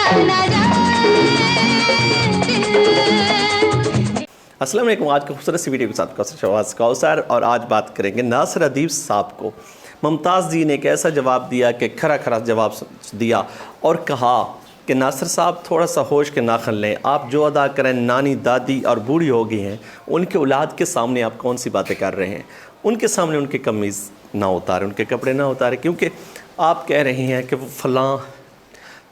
अस्सलाम वालेकुम। आज की खूबसूरत सी वीडियो के साथ कौसर और आज बात करेंगे नासिर अदीब साहब को। मुमताज़ जी ने एक ऐसा जवाब दिया कि खरा खरा जवाब दिया और कहा कि नासिर साहब थोड़ा सा होश के नाखन लें, आप जो अदा करें नानी दादी और बूढ़ी हो गई हैं उनके औलाद के सामने आप कौन सी बातें कर रहे हैं। उनके सामने उनकी कमीज़ ना उतारें, उनके कपड़े ना उतारें, क्योंकि आप कह रहे हैं कि वो फ़लाँ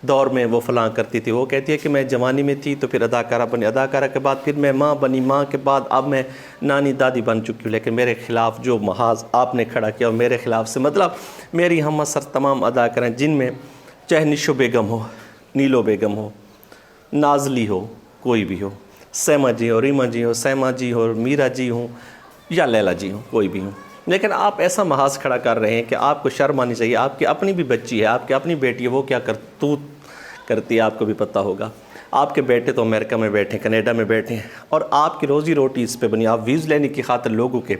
दौर में वो फ़लाँ करती थी। वो कहती है कि मैं जवानी में थी तो फिर अदाकारा बनी, अदाकारा के बाद फिर मैं माँ बनी, माँ के बाद अब मैं नानी दादी बन चुकी हूँ। लेकिन मेरे ख़िलाफ़ जो महाज आपने खड़ा किया और मेरे ख़िलाफ़ से मतलब मेरी हम असर तमाम अदाकाराएँ जिनमें चाहे निशो बेगम हो, नीलो बेगम हो, नाज़ली हो, कोई भी हो, सैमा जी हो, रीमा जी हो, सैमा जी हो, मीरा जी हो या लैला जी हो, कोई भी हो, लेकिन आप ऐसा महाज खड़ा कर रहे हैं कि आपको शर्म आनी चाहिए। आपकी अपनी भी बच्ची है, आपकी अपनी बेटी है, वो क्या करतूत करती है आपको भी पता होगा। आपके बेटे तो अमेरिका में बैठे, कनाडा में बैठे हैं और आपकी रोज़ी रोटी इस पे बनी। आप वीज़ लेने की खातिर लोगों के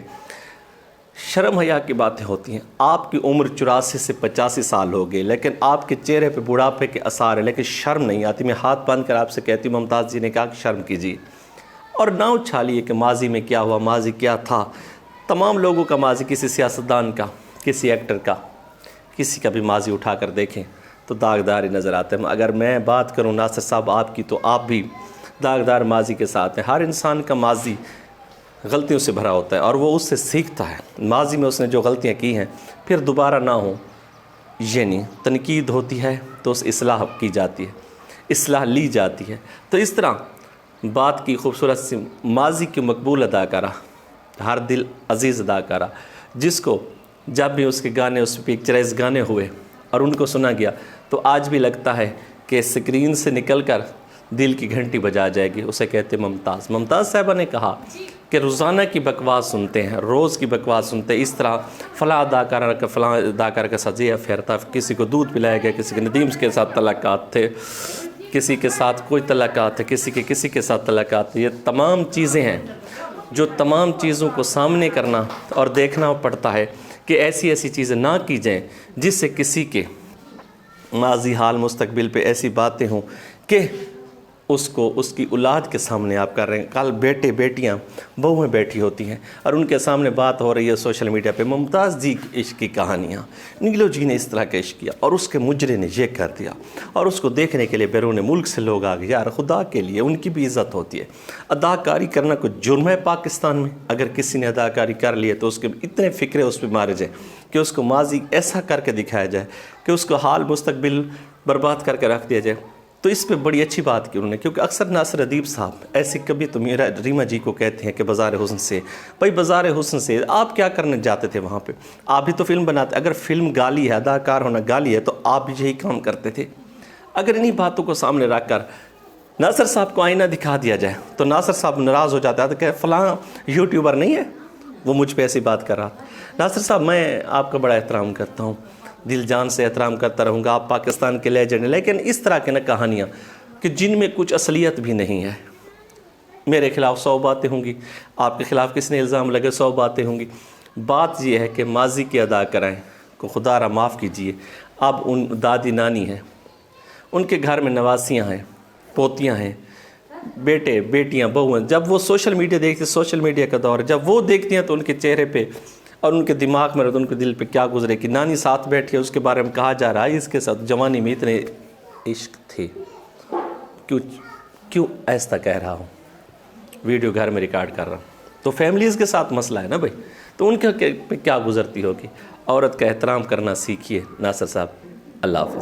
शर्म हया की बातें होती हैं। आपकी उम्र 84 से 85 साल हो गई, लेकिन आपके चेहरे पे बुढ़ापे के आसार है, लेकिन शर्म नहीं आती। मैं हाथ बांध कर आपसे कहती हूँ, मुमताज़ जी ने कहा कि शर्म कीजिए और ना उछालिए कि माजी में क्या हुआ, माजी क्या था। तमाम लोगों का माजी, किसी सियासतदान का, किसी एक्टर का, किसी का भी माजी उठा कर देखें तो दागदार ही नज़र आते हैं। अगर मैं बात करूं नासिर साहब आपकी, तो आप भी दागदार माजी के साथ हैं। हर इंसान का माजी गलतियों से भरा होता है और वो उससे सीखता है। माजी में उसने जो गलतियां की हैं फिर दोबारा ना हो, ये नहीं। तनकीद होती है तो उस इस्लाह की जाती है, इस्लाह ली जाती है। तो इस तरह बात की खूबसूरत सी माजी की मकबूल अदाकारा, हर दिल अज़ीज़ अदाकारा, जिसको जब भी उसके गाने, उस पिक्चराइज गाने हुए और उनको सुना गया तो आज भी लगता है कि स्क्रीन से निकलकर दिल की घंटी बजा जाएगी। उसे कहते मुमताज़। मुमताज़ साहिबा ने कहा कि रोज़ाना की बकवास सुनते हैं, रोज़ की बकवास सुनते हैं। इस तरह फ़लाँ अदाकारा का साथ ये अफेयर था, किसी को दूध पिलाया गया, किसी के नदीम के साथ तलाक़ात थे, किसी के साथ कोई तलाक़ात है, किसी के साथ तलाक़ात। ये तमाम चीज़ें हैं जो तमाम चीज़ों को सामने करना और देखना पड़ता है कि ऐसी ऐसी चीज़ें ना की जाएं जिससे किसी के माजी हाल मुस्तकबिल पे ऐसी बातें हों कि उसको उसकी औलाद के सामने आप कर रहे हैं। कल बेटे बेटियां बहुएं बैठी होती हैं और उनके सामने बात हो रही है सोशल मीडिया पे, मुमताज़ जी की इश्क की कहानियाँ, नीलो जी ने इस तरह का इश्क किया और उसके मुजरे ने ये कर दिया और उसको देखने के लिए बैरून मुल्क से लोग आ गए। यार खुदा के लिए, उनकी भी इज़्ज़त होती है। अदाकारी करना कोई जुर्म है पाकिस्तान में? अगर किसी ने अदाकारी कर ली है तो उसके इतने फ़िक्रे उस पर मारे जाए कि उसको माजी ऐसा करके दिखाया जाए कि उसको हाल मुस्तकबिल बर्बाद करके रख दिया जाए। तो इस पे बड़ी अच्छी बात की उन्होंने, क्योंकि अक्सर नासिर अदीब साहब ऐसे कभी तो मीरा रीमा जी को कहते हैं कि बाज़ार हुस्न से, भाई बाज़ार हुस्न से आप क्या करने जाते थे वहाँ पे? आप भी तो फिल्म बनाते। अगर फिल्म गाली है, अदाकार होना गाली है, तो आप भी यही काम करते थे। अगर इन्हीं बातों को सामने रख कर नासिर साहब को आईना दिखा दिया जाए तो नासिर साहब नाराज़ हो जाता है, तो क्या फ़लाँ यूट्यूबर नहीं है वो मुझ पर ऐसी बात कर रहा। नासिर साहब, मैं आपका बड़ा एहतराम करता हूँ, दिल जान से एहतराम करता रहूँगा, आप पाकिस्तान के लेजेंड हैं, लेकिन इस तरह के ना कहानियाँ कि जिनमें कुछ असलियत भी नहीं है। मेरे ख़िलाफ़ 100 बातें होंगी, आपके ख़िलाफ़ किसने इल्ज़ाम लगे 100 बातें होंगी। बात यह है कि माजी की अदाकाराएँ को खुदारा माफ़ कीजिए, अब उन दादी नानी हैं, उनके घर में नवासियाँ हैं, पोतियाँ हैं, बेटे बेटियाँ बहू हैं। जब वो सोशल मीडिया देखती, सोशल मीडिया का दौर है, जब वो देखती हैं तो उनके चेहरे पे और उनके दिमाग में, उनके दिल पे क्या गुजरे कि नानी साथ बैठी है, उसके बारे में कहा जा रहा है इसके साथ जवानी में इतने इश्क थे। क्यों ऐसा कह रहा हूँ? वीडियो घर में रिकॉर्ड कर रहा हूँ तो फैमिलीज़ के साथ मसला है ना भाई, तो उनके पे क्या गुजरती होगी। औरत का एहतराम करना सीखिए नासिर साहब। अल्लाह हाफ़िज़।